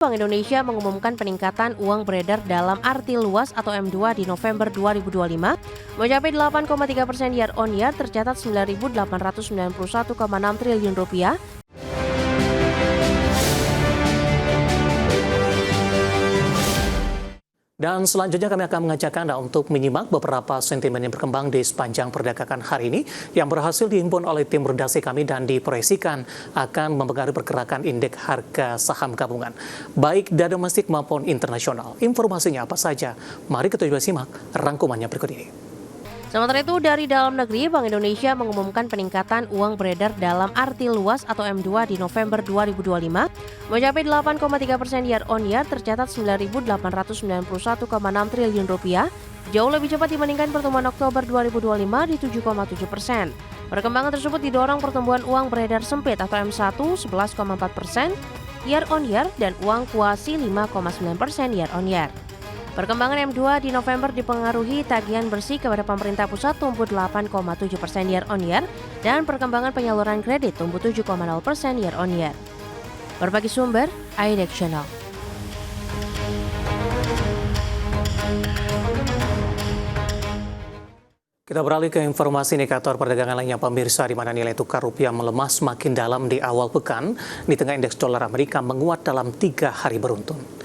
Bank Indonesia mengumumkan peningkatan uang beredar dalam arti luas atau M2 di November 2025 mencapai 8,3% year on year, tercatat 9.891,6 triliun rupiah. Dan selanjutnya kami akan mengajak Anda untuk menyimak beberapa sentimen yang berkembang di sepanjang perdagangan hari ini yang berhasil dihimpun oleh tim redaksi kami dan diproyeksikan akan mempengaruhi pergerakan indeks harga saham gabungan, baik dari domestik maupun internasional. Informasinya apa saja? Mari kita coba simak rangkumannya berikut ini. Sementara itu, dari dalam negeri, Bank Indonesia mengumumkan peningkatan uang beredar dalam arti luas atau M2 di November 2025 mencapai 8,3% year on year, tercatat 9.891,6 triliun rupiah, jauh lebih cepat dibandingkan pertumbuhan Oktober 2025 di 7,7%. Perkembangan tersebut didorong pertumbuhan uang beredar sempit atau M1 11,4% year on year dan uang kuasi 5,9% year on year. Perkembangan M2 di November dipengaruhi tagihan bersih kepada pemerintah pusat tumbuh 8,7% year on year dan perkembangan penyaluran kredit tumbuh 7,0% year on year. Berbagai sumber, IDX Channel. Kita beralih ke informasi indikator perdagangan lainnya pemirsa, di mana nilai tukar rupiah melemah semakin dalam di awal pekan di tengah indeks dolar Amerika menguat dalam 3 hari beruntun.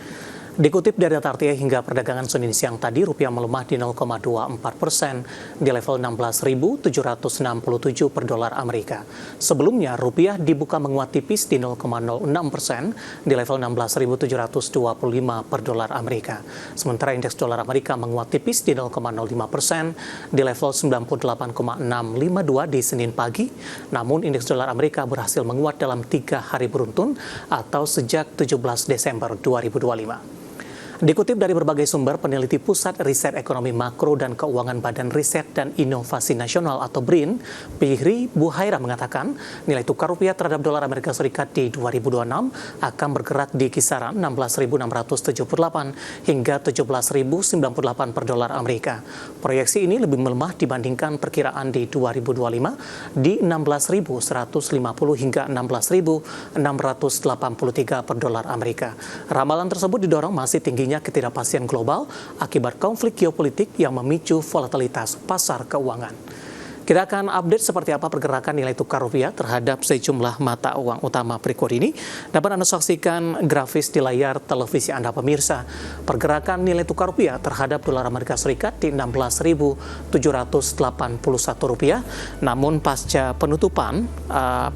Dikutip dari data RTA hingga perdagangan Senin siang tadi, rupiah melemah di 0,24% di level 16.767 per dolar Amerika. Sebelumnya, rupiah dibuka menguat tipis di 0,06% di level 16.725 per dolar Amerika. Sementara indeks dolar Amerika menguat tipis di 0,05% di level 98,652 di Senin pagi. Namun, indeks dolar Amerika berhasil menguat dalam 3 hari beruntun atau sejak 17 Desember 2025. Dikutip dari berbagai sumber, peneliti Pusat Riset Ekonomi Makro dan Keuangan Badan Riset dan Inovasi Nasional atau BRIN, Fihri Buhaira mengatakan nilai tukar rupiah terhadap dolar Amerika Serikat di 2026 akan bergerak di kisaran 16.678 hingga 17.098 per dolar Amerika. Proyeksi ini lebih melemah dibandingkan perkiraan di 2025 di 16.150 hingga 16.683 per dolar Amerika. Ramalan tersebut didorong masih tinggi ketidakpastian global akibat konflik geopolitik yang memicu volatilitas pasar keuangan. Kita akan update seperti apa pergerakan nilai tukar rupiah terhadap sejumlah mata uang utama berikut ini. Dapat Anda saksikan grafis di layar televisi Anda pemirsa. Pergerakan nilai tukar rupiah terhadap dolar Amerika Serikat di 16.781 rupiah. Namun pasca penutupan,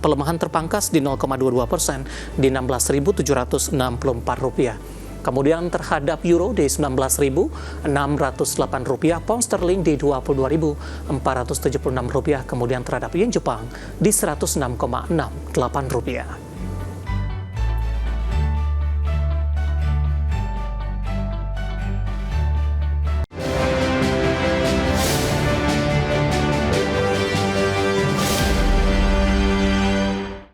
pelemahan terpangkas di 0,22% di 16.764 rupiah. Kemudian terhadap euro di 19.608 rupiah, pound sterling di 22.476 rupiah, kemudian terhadap yen Jepang di 106,68 rupiah.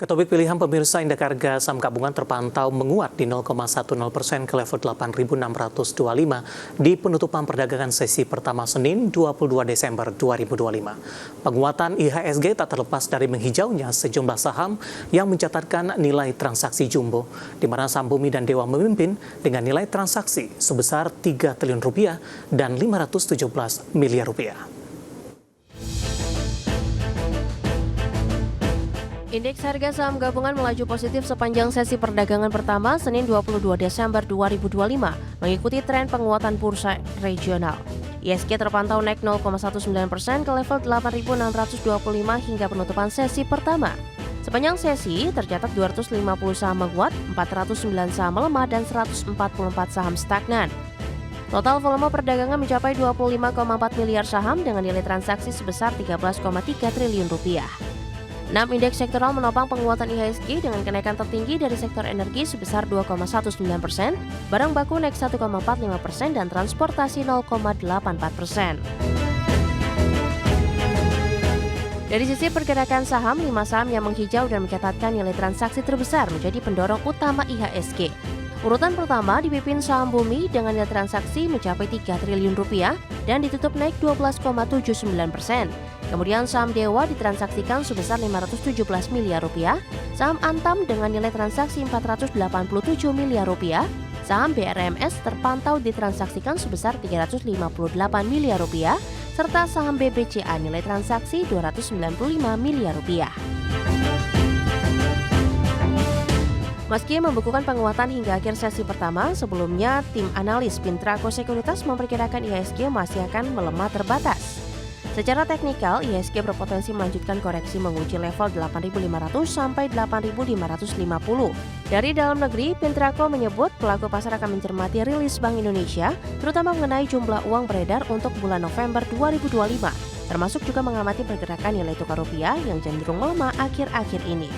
Topik pilihan pemirsa, indeks harga saham gabungan terpantau menguat di 0,10% ke level 8.625 di penutupan perdagangan sesi pertama Senin 22 Desember 2025. Penguatan IHSG tak terlepas dari menghijaunya sejumlah saham yang mencatatkan nilai transaksi jumbo, di mana saham Bumi dan Dewa memimpin dengan nilai transaksi sebesar 3 triliun rupiah dan 517 miliar rupiah. Indeks harga saham gabungan melaju positif sepanjang sesi perdagangan pertama Senin 22 Desember 2025 mengikuti tren penguatan bursa regional. IHSG terpantau naik 0,19% ke level 8.625 hingga penutupan sesi pertama. Sepanjang sesi tercatat 250 saham menguat, 409 saham melemah dan 144 saham stagnan. Total volume perdagangan mencapai 25,4 miliar saham dengan nilai transaksi sebesar 13,3 triliun rupiah. 6 indeks sektoral menopang penguatan IHSG dengan kenaikan tertinggi dari sektor energi sebesar 2,19%, barang baku naik 1,45% dan transportasi 0,84%. Dari sisi pergerakan saham, 5 saham yang menghijau dan mencatatkan nilai transaksi terbesar menjadi pendorong utama IHSG. Urutan pertama dipimpin saham Bumi dengan nilai transaksi mencapai 3 triliun rupiah dan ditutup naik 12,79%. Kemudian saham Dewa ditransaksikan sebesar 517 miliar rupiah, saham Antam dengan nilai transaksi 487 miliar rupiah, saham BRMS terpantau ditransaksikan sebesar 358 miliar rupiah, serta saham BBCA nilai transaksi 295 miliar rupiah. Meski membukukan penguatan hingga akhir sesi pertama, sebelumnya tim analis Pintraco Sekuritas memperkirakan IHSG masih akan melemah terbatas. Secara teknikal, IHSG berpotensi melanjutkan koreksi menguji level 8.500 sampai 8.550. Dari dalam negeri, Pintraco menyebut pelaku pasar akan mencermati rilis Bank Indonesia, terutama mengenai jumlah uang beredar untuk bulan November 2025, termasuk juga mengamati pergerakan nilai tukar rupiah yang cenderung melemah akhir-akhir ini.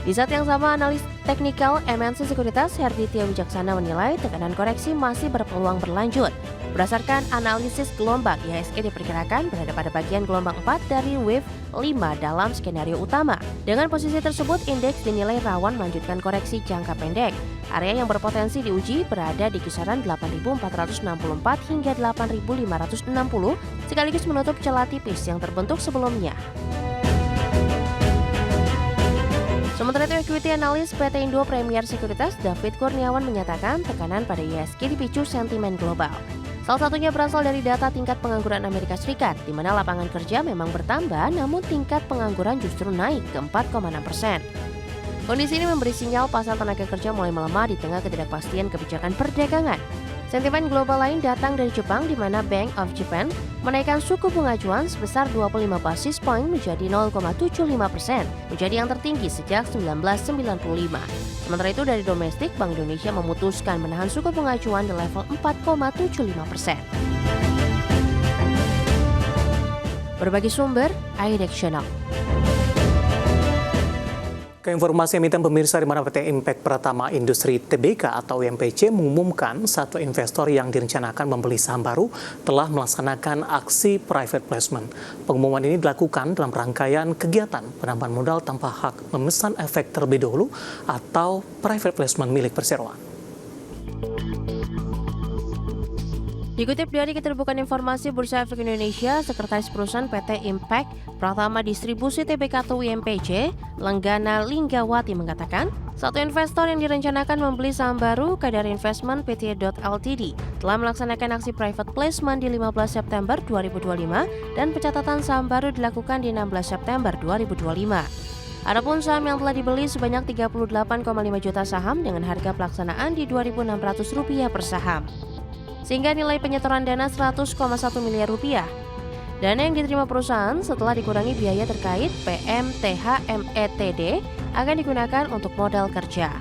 Di saat yang sama, analis teknikal MNC Sekuritas Herditya Wijaksana menilai tekanan koreksi masih berpeluang berlanjut. Berdasarkan analisis gelombang, IHSG diperkirakan berada pada bagian gelombang 4 dari wave 5 dalam skenario utama. Dengan posisi tersebut, indeks dinilai rawan melanjutkan koreksi jangka pendek. Area yang berpotensi diuji berada di kisaran 8.464 hingga 8.560, sekaligus menutup celah tipis yang terbentuk sebelumnya. Sementara itu, equity analis PT Indo Premier Sekuritas David Kurniawan menyatakan tekanan pada IHSG dipicu sentimen global. Salah satunya berasal dari data tingkat pengangguran Amerika Serikat, di mana lapangan kerja memang bertambah, namun tingkat pengangguran justru naik ke 4,6%. Kondisi ini memberi sinyal pasar tenaga kerja mulai melemah di tengah ketidakpastian kebijakan perdagangan. Sentimen global lain datang dari Jepang, di mana Bank of Japan menaikkan suku bunga acuan sebesar 25 basis point menjadi 0,75%, menjadi yang tertinggi sejak 1995. Sementara itu dari domestik, Bank Indonesia memutuskan menahan suku bunga acuan di level 4,75%. Berbagi sumber, IDX Channel. Keinformasi emiten pemirsa di mana PT Impact Pratama Industri Tbk atau IMPC mengumumkan satu investor yang direncanakan membeli saham baru telah melaksanakan aksi private placement. Pengumuman ini dilakukan dalam rangkaian kegiatan penambahan modal tanpa hak memesan efek terlebih dahulu atau private placement milik perseroan. Dikutip dari Keterbukaan Informasi Bursa Efek Indonesia, Sekretaris Perusahaan PT Impact Pratama Distribusi Tbk atau IMPC, Lenggana Linggawati mengatakan, satu investor yang direncanakan membeli saham baru, Kadar Investment Pty.Ltd, telah melaksanakan aksi private placement di 15 September 2025 dan pencatatan saham baru dilakukan di 16 September 2025. Adapun saham yang telah dibeli sebanyak 38,5 juta saham dengan harga pelaksanaan di Rp2.600 per saham, sehingga nilai penyetoran dana 100,1 miliar rupiah. Dana yang diterima perusahaan setelah dikurangi biaya terkait PMTH-METD akan digunakan untuk modal kerja.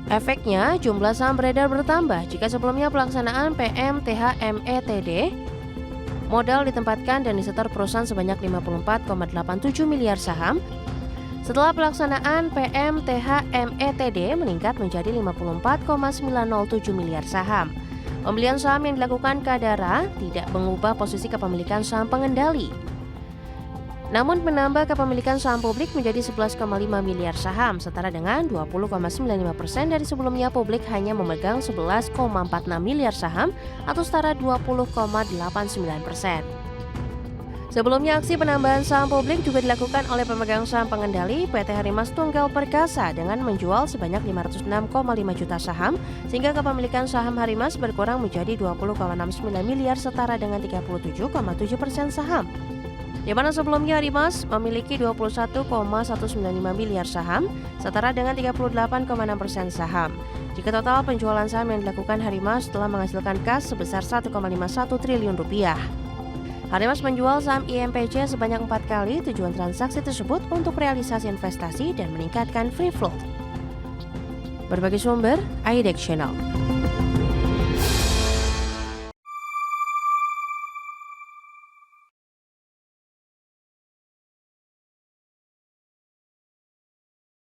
Efeknya, jumlah saham beredar bertambah jika sebelumnya pelaksanaan PMTH-METD modal ditempatkan dan disetor perusahaan sebanyak 54,87 miliar saham. Setelah pelaksanaan PMTH-METD meningkat menjadi 54,907 miliar saham. Pembelian saham yang dilakukan Kadara tidak mengubah posisi kepemilikan saham pengendali, namun menambah kepemilikan saham publik menjadi 11,5 miliar saham, setara dengan 20,95% dari sebelumnya publik hanya memegang 11,46 miliar saham atau setara 20,89%. Sebelumnya, aksi penambahan saham publik juga dilakukan oleh pemegang saham pengendali PT Harimas Tunggal Perkasa dengan menjual sebanyak 506,5 juta saham, sehingga kepemilikan saham Harimas berkurang menjadi 20,69 miliar setara dengan 37,7% saham. Di mana sebelumnya Harimas memiliki 21,195 miliar saham, setara dengan 38,6% saham. Jika total penjualan saham yang dilakukan Harimas telah menghasilkan kas sebesar 1,51 triliun rupiah. Harimas menjual saham IMPC sebanyak 4 kali. Tujuan transaksi tersebut untuk realisasi investasi dan meningkatkan free float. Berbagi sumber, IDX Channel.